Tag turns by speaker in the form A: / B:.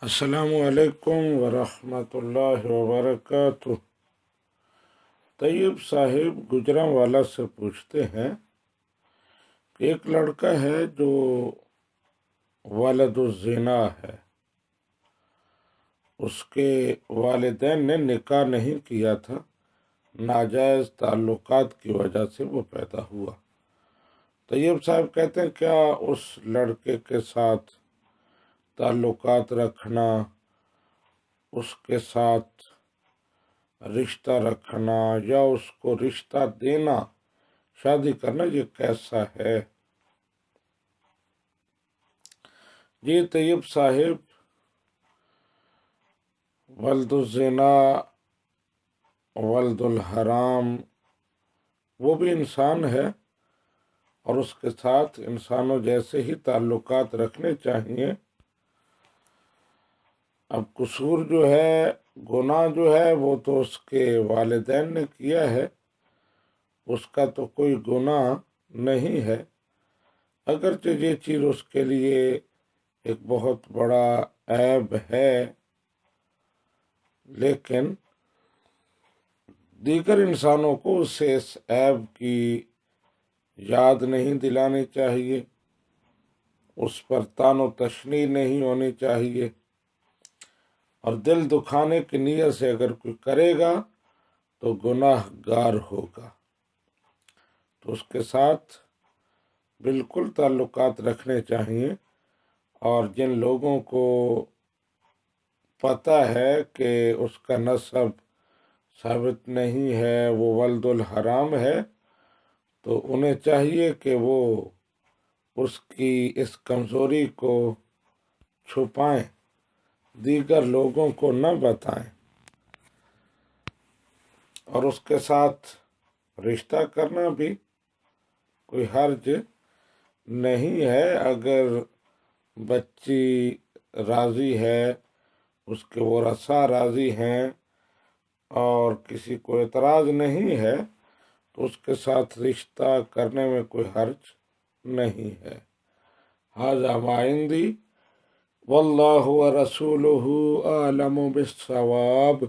A: السلام علیکم ورحمۃ اللہ وبرکاتہ۔ طیب صاحب گجرانوالہ سے پوچھتے ہیں کہ ایک لڑکا ہے جو والد الزنا ہے، اس کے والدین نے نکاح نہیں کیا تھا، ناجائز تعلقات کی وجہ سے وہ پیدا ہوا۔ طیب صاحب کہتے ہیں کیا اس لڑکے کے ساتھ تعلقات رکھنا، اس کے ساتھ رشتہ رکھنا یا اس کو رشتہ دینا، شادی کرنا، یہ کیسا ہے؟ جی طیب صاحب، ولد الزنا، ولد الحرام وہ بھی انسان ہے اور اس کے ساتھ انسانوں جیسے ہی تعلقات رکھنے چاہیے۔ اب قصور جو ہے، گناہ جو ہے، وہ تو اس کے والدین نے کیا ہے، اس کا تو کوئی گناہ نہیں ہے، اگرچہ یہ چیز اس کے لیے ایک بہت بڑا عیب ہے، لیکن دیگر انسانوں کو اسے اس عیب کی یاد نہیں دلانی چاہیے، اس پر طعن و تشنیع نہیں ہونی چاہیے، اور دل دکھانے کی نیت سے اگر کوئی کرے گا تو گناہ گار ہوگا، تو اس کے ساتھ بالکل تعلقات رکھنے چاہیے۔ اور جن لوگوں کو پتہ ہے کہ اس کا نسب ثابت نہیں ہے، وہ ولد الحرام ہے، تو انہیں چاہیے کہ وہ اس کی اس کمزوری کو چھپائیں، دیگر لوگوں کو نہ بتائیں، اور اس کے ساتھ رشتہ کرنا بھی کوئی حرج نہیں ہے۔ اگر بچی راضی ہے، اس کے ورثاء راضی ہیں اور کسی کو اعتراض نہیں ہے تو اس کے ساتھ رشتہ کرنے میں کوئی حرج نہیں ہے۔ ھذا ما عندی واللہ ورسولہ اعلم بالصواب۔